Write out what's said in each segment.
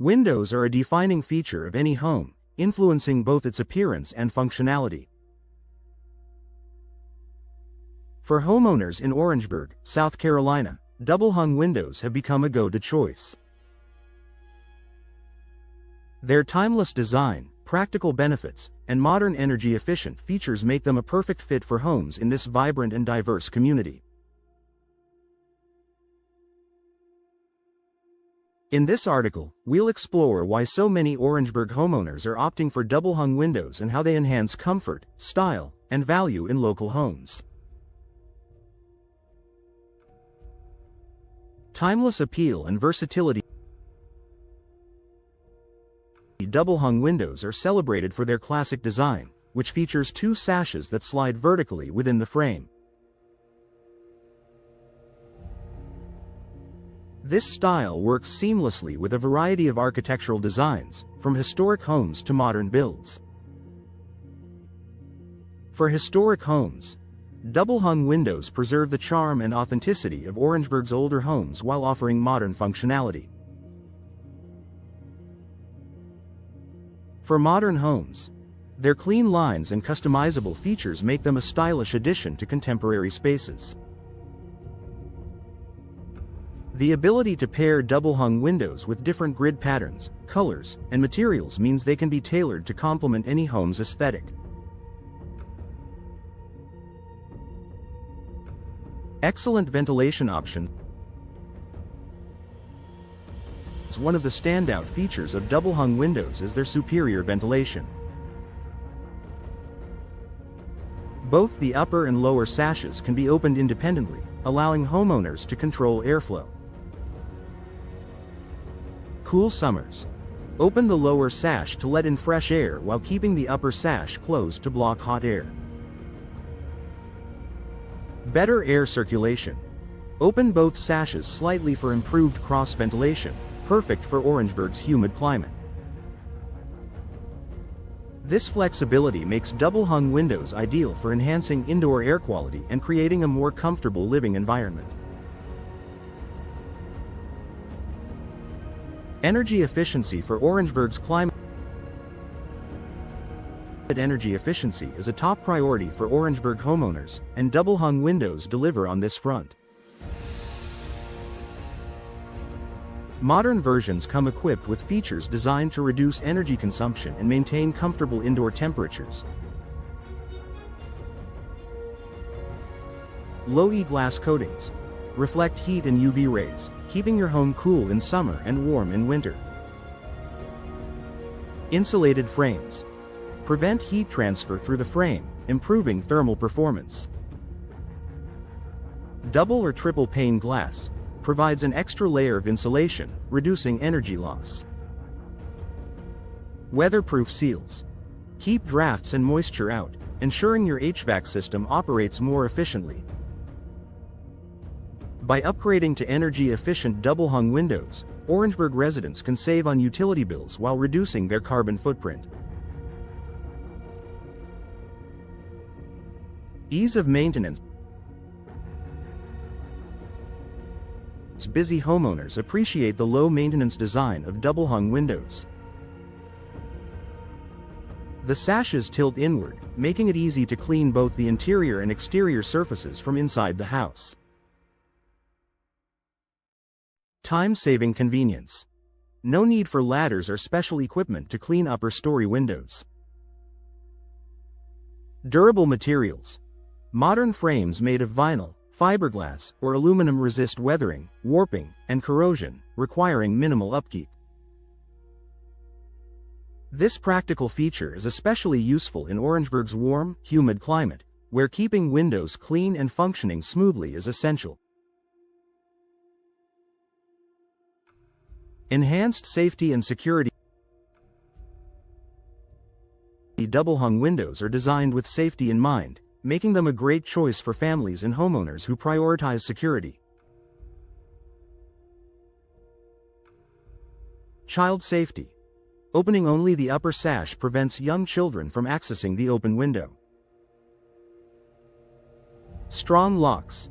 Windows are a defining feature of any home, influencing both its appearance and functionality. For homeowners in Orangeburg, South Carolina, double-hung windows have become a go-to choice. Their timeless design, practical benefits, and modern energy-efficient features make them a perfect fit for homes in this vibrant and diverse community. In this article, we'll explore why so many Orangeburg homeowners are opting for double-hung windows and how they enhance comfort, style, and value in local homes. Timeless appeal and versatility. Double-hung windows are celebrated for their classic design, which features two sashes that slide vertically within the frame. This style works seamlessly with a variety of architectural designs, from historic homes to modern builds. For historic homes, double-hung windows preserve the charm and authenticity of Orangeburg's older homes while offering modern functionality. For modern homes, their clean lines and customizable features make them a stylish addition to contemporary spaces. The ability to pair double-hung windows with different grid patterns, colors, and materials means they can be tailored to complement any home's aesthetic. Excellent ventilation options. One of the standout features of double-hung windows is their superior ventilation. Both the upper and lower sashes can be opened independently, allowing homeowners to control airflow. Cool summers. Open the lower sash to let in fresh air while keeping the upper sash closed to block hot air. Better air circulation. Open both sashes slightly for improved cross-ventilation, perfect for Orangeburg's humid climate. This flexibility makes double-hung windows ideal for enhancing indoor air quality and creating a more comfortable living environment. Energy efficiency for Orangeburg's climate. Energy efficiency is a top priority for Orangeburg homeowners, and double-hung windows deliver on this front. Modern versions come equipped with features designed to reduce energy consumption and maintain comfortable indoor temperatures. Low E-glass coatings reflect heat and UV rays, keeping your home cool in summer and warm in winter. Insulated frames prevent heat transfer through the frame, improving thermal performance. Double or triple pane glass provides an extra layer of insulation, reducing energy loss. Weatherproof seals keep drafts and moisture out, ensuring your HVAC system operates more efficiently. By upgrading to energy-efficient double-hung windows, Orangeburg residents can save on utility bills while reducing their carbon footprint. Ease of maintenance. Busy homeowners appreciate the low-maintenance design of double-hung windows. The sashes tilt inward, making it easy to clean both the interior and exterior surfaces from inside the house. Time-saving convenience. No need for ladders or special equipment to clean upper-story windows. Durable materials. Modern frames made of vinyl, fiberglass, or aluminum resist weathering, warping, and corrosion, requiring minimal upkeep. This practical feature is especially useful in Orangeburg's warm, humid climate, where keeping windows clean and functioning smoothly is essential. Enhanced safety and security. Double-hung windows are designed with safety in mind, making them a great choice for families and homeowners who prioritize security. Child safety. Opening only the upper sash prevents young children from accessing the open window. Strong locks.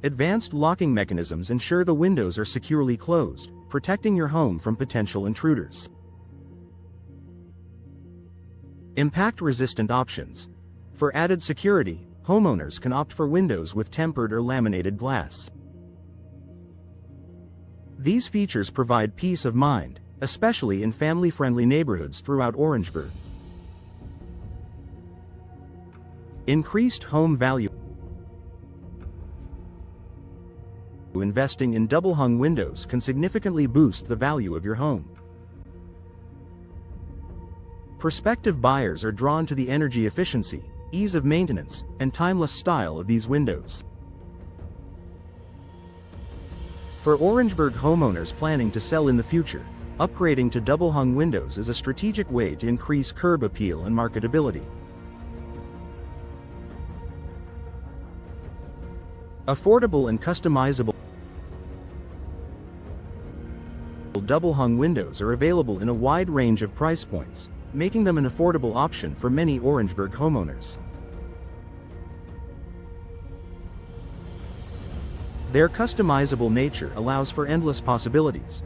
Advanced locking mechanisms ensure the windows are securely closed, protecting your home from potential intruders. Impact-resistant options. For added security, homeowners can opt for windows with tempered or laminated glass. These features provide peace of mind, especially in family-friendly neighborhoods throughout Orangeburg. Increased home value. Investing in double-hung windows can significantly boost the value of your home. Prospective buyers are drawn to the energy efficiency, ease of maintenance, and timeless style of these windows. For Orangeburg homeowners planning to sell in the future, upgrading to double-hung windows is a strategic way to increase curb appeal and marketability. Affordable and customizable double-hung windows are available in a wide range of price points, making them an affordable option for many Orangeburg homeowners. Their customizable nature allows for endless possibilities.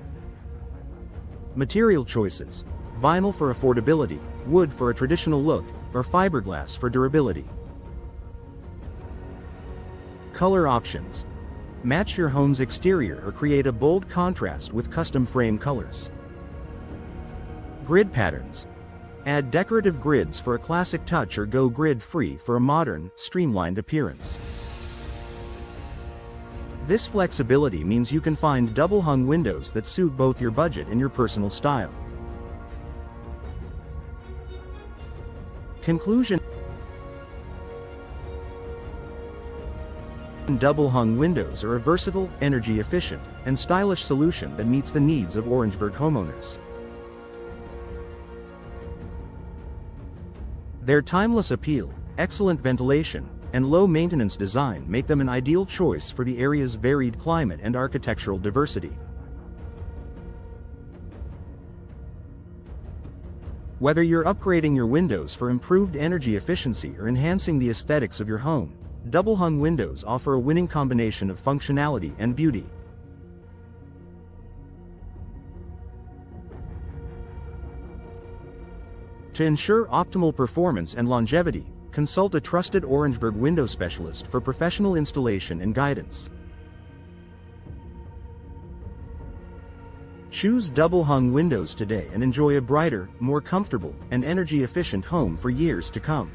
Material choices: vinyl for affordability, wood for a traditional look, or fiberglass for durability. Color options: match your home's exterior or create a bold contrast with custom frame colors. Grid patterns: add decorative grids for a classic touch or go grid-free for a modern, streamlined appearance. This flexibility means you can find double-hung windows that suit both your budget and your personal style. Conclusion: double-hung windows are a versatile, energy-efficient, and stylish solution that meets the needs of Orangeburg homeowners. Their timeless appeal, excellent ventilation, and low-maintenance design make them an ideal choice for the area's varied climate and architectural diversity. Whether you're upgrading your windows for improved energy efficiency or enhancing the aesthetics of your home, double-hung windows offer a winning combination of functionality and beauty. To ensure optimal performance and longevity, consult a trusted Orangeburg window specialist for professional installation and guidance. Choose double-hung windows today and enjoy a brighter, more comfortable, and energy-efficient home for years to come.